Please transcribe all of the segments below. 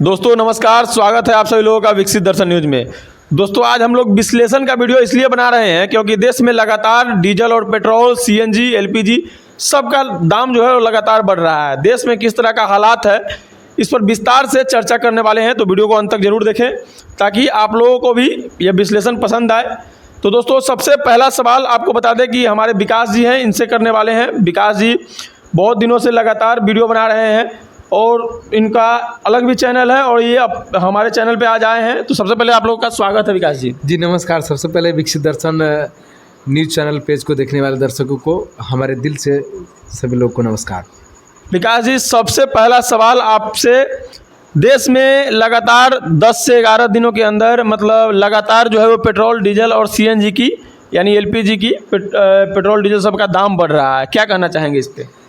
दोस्तों नमस्कार, स्वागत है आप सभी लोगों का विकसित दर्शन न्यूज में। दोस्तों आज हम लोग विश्लेषण का वीडियो इसलिए बना रहे हैं क्योंकि देश में लगातार डीजल और पेट्रोल, सीएनजी, एलपीजी सबका दाम जो है वो लगातार बढ़ रहा है। देश में किस तरह का हालात है इस पर विस्तार से चर्चा करने वाले हैं, तो वीडियो को अंत तक जरूर देखें ताकि आप लोगों को भी यह विश्लेषण पसंद आए। तो दोस्तों सबसे पहला सवाल आपको बता दें कि हमारे विकास जी हैं, इनसे करने वाले हैं। विकास जी बहुत दिनों से लगातार वीडियो बना रहे हैं और इनका अलग भी चैनल है और ये अब हमारे चैनल पे आज आए हैं। तो सबसे पहले आप लोगों का स्वागत है विकास जी। जी नमस्कार। सबसे पहले विकसित दर्शन न्यूज़ चैनल पेज को देखने वाले दर्शकों को हमारे दिल से सभी लोग को नमस्कार। विकास जी सबसे पहला सवाल आपसे, देश में लगातार 10 से 11 दिनों के अंदर मतलब लगातार जो है वो पेट्रोल, डीजल और सीएनजी की यानी एलपीजी की पेट्रोल डीजल सबका दाम बढ़ रहा है, क्या कहना चाहेंगे इस पर?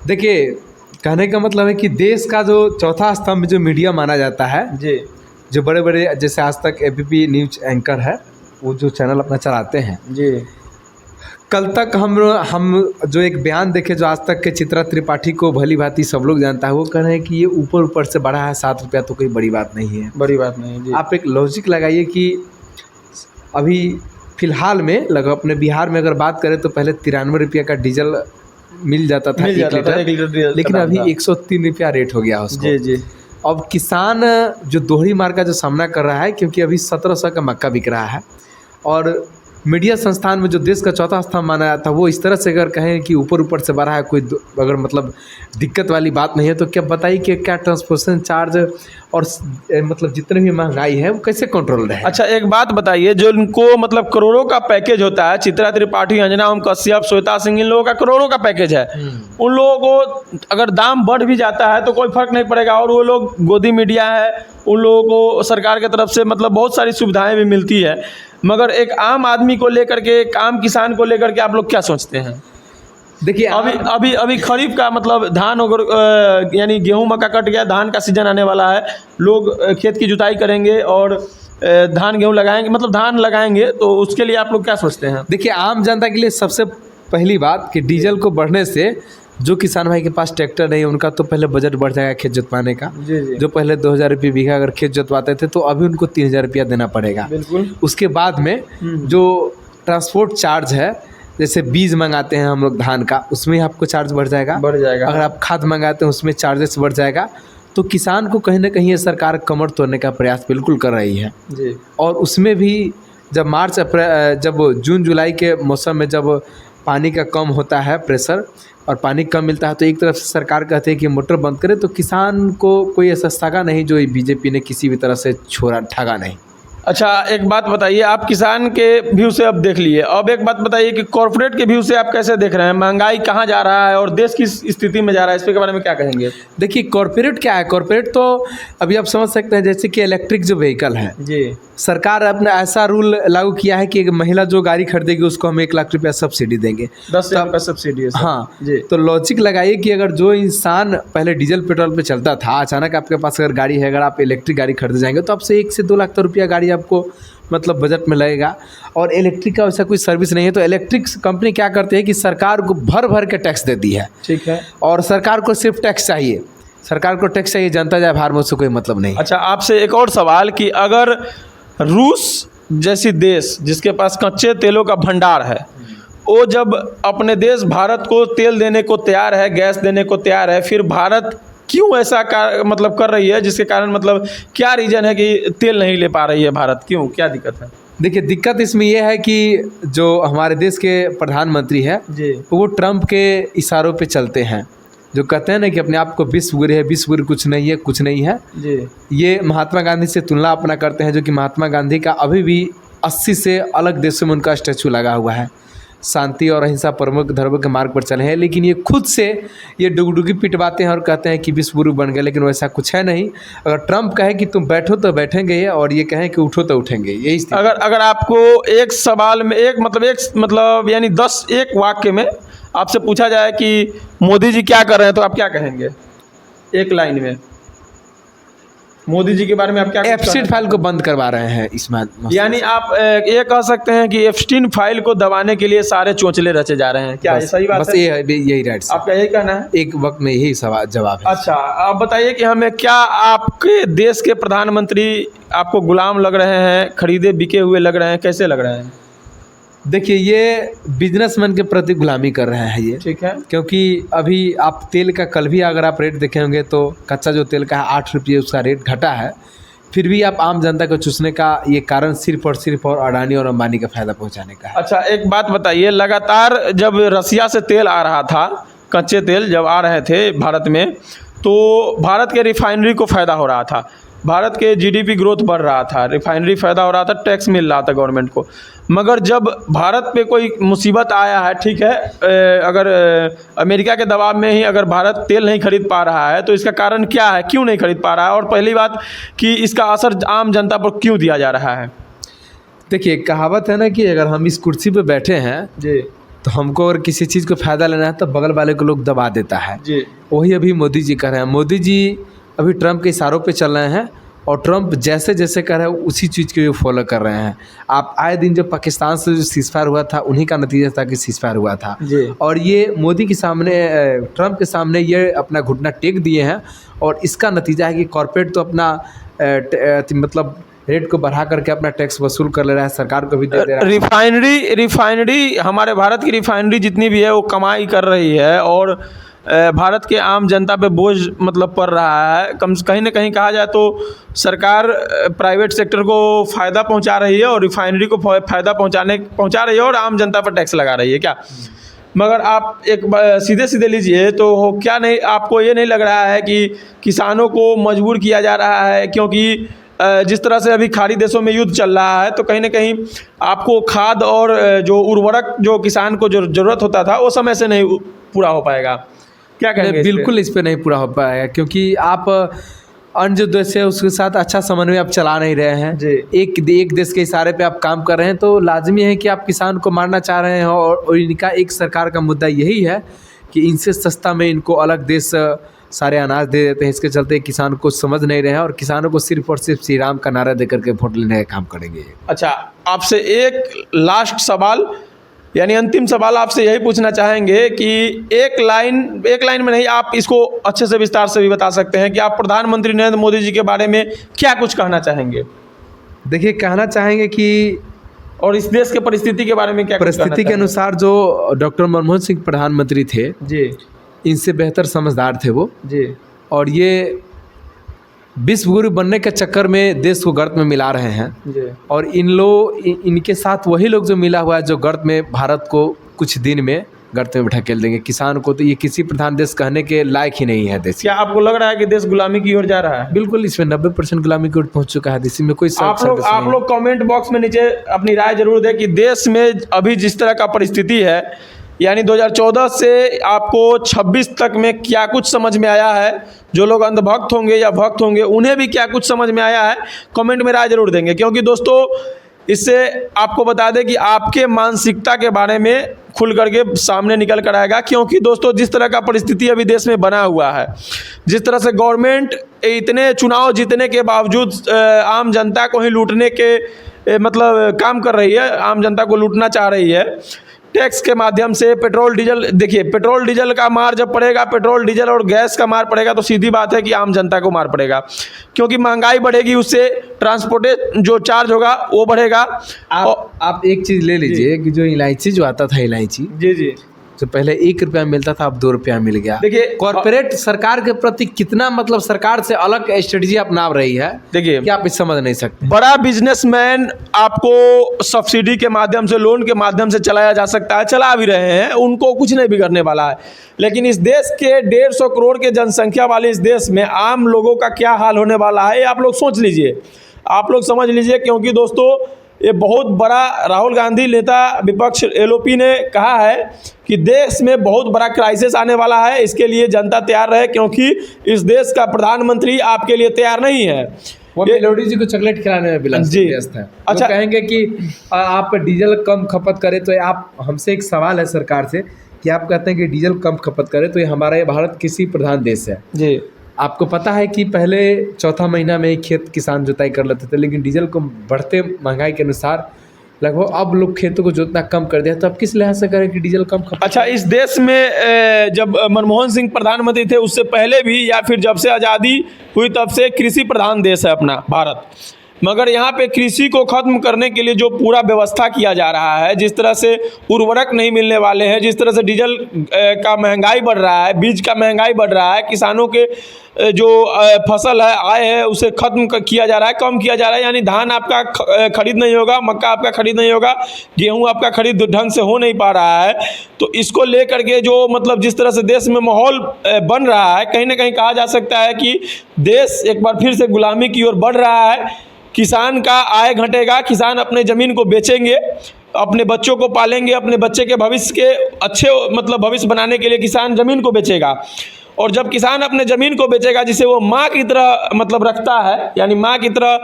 देखिए, कहने का मतलब है कि देश का जो चौथा स्तंभ जो मीडिया माना जाता है जी, जो बड़े बड़े जैसे आज तक एबीपी न्यूज एंकर है वो जो चैनल अपना चलाते हैं जी, कल तक हम जो एक बयान देखे जो आज तक के चित्रा त्रिपाठी को भली भांति सब लोग जानता है, वो कह रहे हैं कि ये ऊपर ऊपर से बढ़ा है 7 रुपया तो कोई बड़ी बात नहीं है। बड़ी बात नहीं है जी। आप एक लॉजिक लगाइए कि अभी फिलहाल में लगभग अपने बिहार में अगर बात करें तो पहले 93 रुपया का डीजल मिल जाता था 1 लीटर, लेकिन अभी 103 रुपया रेट हो गया उसको। जी जी। अब किसान जो दोहरी मार का जो सामना कर रहा है, क्योंकि अभी 1700 का मक्का बिक रहा है और मीडिया संस्थान में जो देश का चौथा स्थान माना जाता है वो इस तरह से अगर कहें कि ऊपर ऊपर से बढ़ा है, कोई अगर मतलब दिक्कत वाली बात नहीं है, तो क्या बताइए कि क्या ट्रांसपोर्टेशन चार्ज और मतलब जितने भी महंगाई है वो कैसे कंट्रोल रहे? अच्छा एक बात बताइए, जो इनको मतलब करोड़ों का पैकेज होता है, चित्रा त्रिपाठी, अंजना ओम कश्यप, श्वेता सिंह, इन लोगों का करोड़ों का पैकेज है, उन लोगों को अगर दाम बढ़ भी जाता है तो कोई फर्क नहीं पड़ेगा और वो लोग गोदी मीडिया है, उन लोगों को सरकार की तरफ से मतलब बहुत सारी सुविधाएं भी मिलती है, मगर एक आम आदमी को लेकर के, एक आम किसान को लेकर के आप लोग क्या सोचते हैं? देखिए अभी खरीफ का मतलब धान अगर यानी गेहूं मक्का कट गया, धान का सीजन आने वाला है, लोग खेत की जुताई करेंगे और धान गेहूं लगाएंगे, मतलब धान लगाएंगे, तो उसके लिए आप लोग क्या सोचते हैं? देखिए, आम जनता के लिए सबसे पहली बात कि डीजल को बढ़ने से जो किसान भाई के पास ट्रैक्टर नहीं है उनका तो पहले बजट बढ़ जाएगा खेत जोतवाने का। जी जी। जो पहले 2000 रुपये बीघा अगर खेत जोतवाते थे तो अभी उनको 3000 रुपया देना पड़ेगा। बिल्कुल। उसके बाद में जो ट्रांसपोर्ट चार्ज है, जैसे बीज मंगाते हैं हम लोग धान का, उसमें आपको चार्ज बढ़ जाएगा। अगर आप खाद मंगाते हैं उसमें चार्जेस बढ़ जाएगा। तो किसान को कहीं ना कहीं ये सरकार कमर तोड़ने का प्रयास बिल्कुल कर रही है जी। और उसमें भी जब जब जून जुलाई के मौसम में जब पानी का कम होता है प्रेशर और पानी कम मिलता है तो एक तरफ से सरकार कहते हैं कि मोटर बंद करे, तो किसान को कोई ऐसा सगा नहीं जो बीजेपी ने किसी भी तरह से ठगा नहीं। अच्छा एक बात बताइए, आप किसान के व्यू से अब देख लिए, अब एक बात बताइए कि कॉर्पोरेट के व्यू से आप कैसे देख रहे हैं? महंगाई कहाँ जा रहा है और देश किस स्थिति में जा रहा है, इसके बारे में क्या कहेंगे? देखिए, कॉर्पोरेट क्या है? कॉर्पोरेट तो अभी आप समझ सकते हैं जैसे कि इलेक्ट्रिक जो व्हीकल है जी, सरकार अपने ऐसा रूल लागू किया है कि एक महिला जो गाड़ी खरीदेगी उसको हम 1 लाख रुपया सब्सिडी देंगे, 10 लाख का सब्सिडी है। हाँ जी। तो लॉजिक लगाइए कि अगर जो इंसान पहले डीजल पेट्रोल पे चलता था, अचानक आपके पास अगर गाड़ी है, अगर आप इलेक्ट्रिक गाड़ी खरीदे जाएंगे तो आपसे 1 से 2 लाख रुपया गाड़ी आपको मतलब बजट में लगेगा। और इलेक्ट्रिक का वैसा कोई सर्विस नहीं है, तो इलेक्ट्रिक कंपनी क्या करती है कि सरकार को भर भर के टैक्स देती है। ठीक है। और सरकार को सिर्फ टैक्स चाहिए, सरकार को टैक्स चाहिए, जनता जाए बाहर में, उससे कोई मतलब नहीं। अच्छा आपसे एक और सवाल कि अगर रूस जैसी देश जिसके पास कच्चे तेलों का भंडार है, वो जब अपने देश भारत को तेल देने को तैयार है, गैस देने को तैयार है, फिर भारत क्यों ऐसा मतलब कर रही है, जिसके कारण मतलब क्या रीज़न है कि तेल नहीं ले पा रही है भारत? क्यों, क्या दिक्कत है? देखिए, दिक्कत इसमें यह है कि जो हमारे देश के प्रधानमंत्री है जी, वो ट्रंप के इशारों पे चलते हैं, जो कहते हैं ना कि अपने आप को विश्वगुरु है, विश्वगुरु कुछ नहीं है, कुछ नहीं है जी। ये महात्मा गांधी से तुलना अपना करते हैं, जो कि महात्मा गांधी का अभी भी 80 से अलग देशों में उनका स्टैचू लगा हुआ है, शांति और अहिंसा प्रमुख धर्म के मार्ग पर चले हैं, लेकिन ये खुद से ये डुगडुगी पिटवाते हैं और कहते हैं कि विश्वगुरु बन गए, लेकिन वैसा कुछ है नहीं। अगर ट्रंप कहे कि तुम बैठो तो बैठेंगे और ये कहें कि उठो तो उठेंगे, यही स्थिति। अगर आपको एक सवाल में एक मतलब यानी 10 एक वाक्य में आपसे पूछा जाए कि मोदी जी क्या कर रहे हैं, तो आप क्या कहेंगे एक लाइन में? मोदी जी के बारे में आप क्या कुछ एफस्टीन कहना फाइल को बंद करवा रहे हैं इसमें। यानी आप ये कह सकते हैं कि एप्स्टीन फाइल को दबाने के लिए सारे चोंचले रचे जा रहे हैं, क्या ये सही बात बस है? यही राइट सर। आपका यही कहना है? एक वक्त में यही सवाल जवाब है। अच्छा, आप बताइए कि हमें क्या आपके देश के प्रधानमंत्री आपको गुलाम लग रहे हैं, खरीदे बिके हुए लग रहे हैं, कैसे लग रहे हैं? देखिए, ये बिजनेसमैन के प्रति गुलामी कर रहे हैं ये, ठीक है। क्योंकि अभी आप तेल का कल भी अगर आप रेट देखे होंगे तो कच्चा जो तेल का है 8 रुपये उसका रेट घटा है, फिर भी आप आम जनता को चूसने का ये कारण सिर्फ और अडानी और अंबानी का फायदा पहुंचाने का है। अच्छा, एक बात बताइए, लगातार जब रसिया से तेल आ रहा था, कच्चे तेल जब आ रहे थे भारत में, तो भारत के रिफाइनरी को फ़ायदा हो रहा था, भारत के जीडीपी ग्रोथ बढ़ रहा था, रिफाइनरी फ़ायदा हो रहा था, टैक्स मिल रहा था गवर्नमेंट को। मगर जब भारत पे कोई मुसीबत आया है, ठीक है, अगर अमेरिका के दबाव में ही अगर भारत तेल नहीं खरीद पा रहा है तो इसका कारण क्या है, क्यों नहीं खरीद पा रहा है, और पहली बात कि इसका असर आम जनता पर क्यों दिया जा रहा है? देखिए, कहावत है ना कि अगर हम इस कुर्सी पे बैठे हैं जी तो हमको अगर किसी चीज़ को फ़ायदा लेना है तो बगल वाले को लोग दबा देता है। जी वही अभी मोदी जी कर रहे हैं। मोदी जी अभी ट्रंप के इशारों पे चल रहे हैं और ट्रंप जैसे जैसे कर रहे हैं उसी चीज़ को ये फॉलो कर रहे हैं। आप आए दिन जो पाकिस्तान से जो सीज़फायर हुआ था उन्हीं का नतीजा था कि सीज़फायर हुआ था। जी। और ये मोदी के सामने, ट्रंप के सामने ये अपना घुटना टेक दिए हैं और इसका नतीजा है कि कॉर्पोरेट तो अपना मतलब रेट को बढ़ा करके अपना टैक्स वसूल कर ले रहा है, सरकार को भी दे दे रहा है। रिफाइनरी हमारे भारत की रिफाइनरी जितनी भी है वो कमाई कर रही है और भारत के आम जनता पे बोझ मतलब पड़ रहा है। कहीं ना कहीं कहा जाए तो सरकार प्राइवेट सेक्टर को फ़ायदा पहुंचा रही है और रिफाइनरी को फ़ायदा पहुंचा रही है और आम जनता पर टैक्स लगा रही है क्या? मगर आप एक सीधे सीधे लीजिए तो क्या नहीं, आपको ये नहीं लग रहा है कि किसानों को मजबूर किया जा रहा है? क्योंकि जिस तरह से अभी खाड़ी देशों में युद्ध चल रहा है तो कहीं ना कहीं आपको खाद और जो उर्वरक जो किसान को जो ज़रूरत होता था वो समय से नहीं पूरा हो पाएगा। क्या कहेंगे? बिल्कुल इस पे नहीं पूरा हो पाएगा, क्योंकि आप अन्य जो देश है उसके साथ अच्छा समन्वय आप चला नहीं रहे हैं। जी। एक देश के इशारे पे आप काम कर रहे हैं तो लाजमी है कि आप किसान को मारना चाह रहे हैं और इनका एक सरकार का मुद्दा यही है कि इनसे सस्ता में इनको अलग देश सारे अनाज दे देते हैं। इसके चलते किसान को समझ नहीं रहे हैं और किसानों को सिर्फ और सिर्फ श्री राम का नारा देकर के वोट लेने का काम करेंगे। अच्छा, आपसे एक लास्ट सवाल, यानी अंतिम सवाल आपसे यही पूछना चाहेंगे कि एक लाइन में नहीं, आप इसको अच्छे से विस्तार से भी बता सकते हैं कि आप प्रधानमंत्री नरेंद्र मोदी जी के बारे में क्या कुछ कहना चाहेंगे? देखिए, कहना चाहेंगे कि और इस देश के परिस्थिति के बारे में क्या कुछ कहना परिस्थिति के चाहेंगे? अनुसार जो डॉक्टर मनमोहन सिंह प्रधानमंत्री थे जी इनसे बेहतर समझदार थे वो, जी, और ये विश्व गुरु बनने के चक्कर में देश को गर्त में मिला रहे हैं। जी। और इनके साथ वही लोग जो मिला हुआ है जो गर्त में भारत को कुछ दिन में गर्त में ढकेल देंगे। किसान को तो ये किसी प्रधान देश कहने के लायक ही नहीं है देश। क्या आपको लग रहा है कि देश गुलामी की ओर जा रहा है? बिल्कुल, इसमें 90% गुलामी की ओर पहुंच चुका है। इसी में कोई आप लोग कमेंट बॉक्स में नीचे अपनी राय जरूर दें कि देश में अभी जिस तरह का परिस्थिति है, यानी 2014 से आपको 26 तक में क्या कुछ समझ में आया है? जो लोग अंधभक्त होंगे या भक्त होंगे उन्हें भी क्या कुछ समझ में आया है, कमेंट में राय जरूर देंगे। क्योंकि दोस्तों, इससे आपको बता दें कि आपके मानसिकता के बारे में खुल करके सामने निकल कर आएगा। क्योंकि दोस्तों, जिस तरह का परिस्थिति अभी देश में बना हुआ है, जिस तरह से गवर्नमेंट इतने चुनाव जीतने के बावजूद आम जनता को ही लूटने के मतलब काम कर रही है, आम जनता को लूटना चाह रही है टैक्स के माध्यम से। पेट्रोल डीजल, देखिए पेट्रोल डीजल का मार जब पड़ेगा, पेट्रोल डीजल और गैस का मार पड़ेगा तो सीधी बात है कि आम जनता को मार पड़ेगा। क्योंकि महंगाई बढ़ेगी, उससे ट्रांसपोर्टेशन जो चार्ज होगा वो बढ़ेगा। आप एक चीज़ ले लीजिए कि जो इलायची जो आता था, इलायची जी जी, जो पहले 1 रुपया मिलता था अब 2 रुपया मिल गया। देखिए, कॉर्पोरेट सरकार के प्रति कितना मतलब सरकार से अलग स्ट्रेटजी अपना रही है, देखिए कि आप इस समझ नहीं सकते। बड़ा बिजनेसमैन आपको सब्सिडी के माध्यम से, लोन के माध्यम से चलाया जा सकता है, चला भी रहे हैं, उनको कुछ नहीं बिगड़ने वाला है। लेकिन इस देश के 150 करोड़ के जनसंख्या वाले इस देश में आम लोगों का क्या हाल होने वाला है, आप लोग सोच लीजिए, आप लोग समझ लीजिए। क्योंकि दोस्तों, ये बहुत बड़ा, राहुल गांधी नेता विपक्ष एलओपी ने कहा है कि देश में बहुत बड़ा क्राइसिस आने वाला है, इसके लिए जनता तैयार रहे। क्योंकि इस देश का प्रधानमंत्री आपके लिए तैयार नहीं है। वो मेलोडी जी को चॉकलेट खिलाने में व्यस्त है। अच्छा, कहेंगे कि आप डीजल कम खपत करें तो आप, हमसे एक सवाल है सरकार से कि आप कहते हैं कि डीजल कम खपत करें तो ये हमारा ये भारत किसी प्रधान देश है जी, आपको पता है कि पहले चौथा महीना में ही खेत किसान जुताई कर लेते थे, लेकिन डीजल को बढ़ते महंगाई के अनुसार लगभग अब लोग खेतों को जोतना कम कर दिया। तो अब किस लिहाज से करें कि डीजल कम खपत? अच्छा, इस देश में जब मनमोहन सिंह प्रधानमंत्री थे उससे पहले भी या फिर जब से आज़ादी हुई तब से कृषि प्रधान देश है अपना भारत, मगर यहाँ पे कृषि को ख़त्म करने के लिए जो पूरा व्यवस्था किया जा रहा है, जिस तरह से उर्वरक नहीं मिलने वाले हैं, जिस तरह से डीजल का महंगाई बढ़ रहा है, बीज का महंगाई बढ़ रहा है, किसानों के जो फसल है आय है उसे ख़त्म किया जा रहा है, कम किया जा रहा है। यानी धान आपका खरीद नहीं होगा, मक्का आपका खरीद नहीं होगा, गेहूँ आपका खरीद ढंग से हो नहीं पा रहा है। तो इसको लेकर के जो मतलब जिस तरह से देश में माहौल बन रहा है, कहीं ना कहीं कहा जा सकता है कि देश एक बार फिर से गुलामी की ओर बढ़ रहा है। किसान का आय घटेगा, किसान अपने ज़मीन को बेचेंगे, अपने बच्चों को पालेंगे, अपने बच्चे के भविष्य के अच्छे मतलब भविष्य बनाने के लिए किसान ज़मीन को बेचेगा। और जब किसान अपने ज़मीन को बेचेगा, जिसे वो माँ की तरह मतलब रखता है, यानी माँ की तरह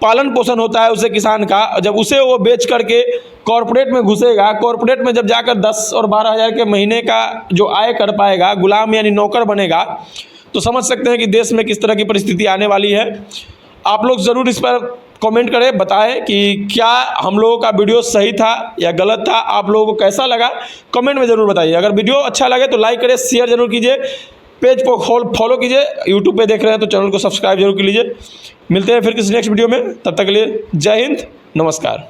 पालन पोषण होता है उसे किसान का, जब उसे वो बेच करके कॉरपोरेट में घुसेगा, कॉरपोरेट में जब जाकर 10 और 12 हज़ार के महीने का जो आय कर पाएगा, गुलाम यानी नौकर बनेगा, तो समझ सकते हैं कि देश में किस तरह की परिस्थिति आने वाली है। आप लोग ज़रूर इस पर कमेंट करें, बताएं कि क्या हम लोगों का वीडियो सही था या गलत था, आप लोगों को कैसा लगा कमेंट में ज़रूर बताइए। अगर वीडियो अच्छा लगे तो लाइक करें, शेयर जरूर कीजिए, पेज को फॉलो कीजिए, यूट्यूब पे देख रहे हैं तो चैनल को सब्सक्राइब जरूर कर लीजिए। मिलते हैं फिर किसी नेक्स्ट वीडियो में, तब तक के लिए जय हिंद, नमस्कार।